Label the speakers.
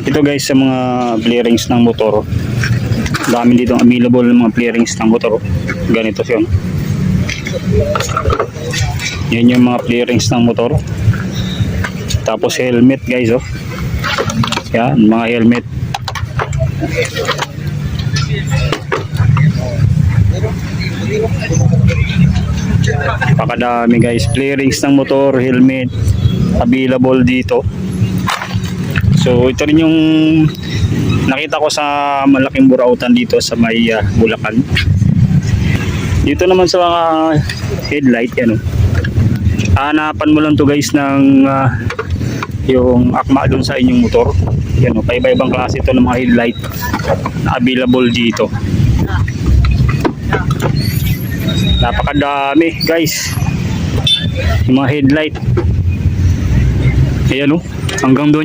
Speaker 1: Ito guys sa mga bearings ng motor. Dami dito available ng mga bearings ng motor. Ganito siya. Yan yung mga bearings ng motor. Tapos helmet guys, oh. Yan, mga helmet. Pakadami guys, bearings ng motor, helmet available dito. So ito rin yung nakita ko sa malaking burautan dito sa may Bulacan. Dito naman sa mga headlight yan, oh. Hanapan mo lang to guys ng yung akma dun sa inyong motor. Yan, oh, paiba-ibang klase ito ng mga headlight na available dito. Napakadami guys yung mga headlight. Ayan, oh, hanggang doon.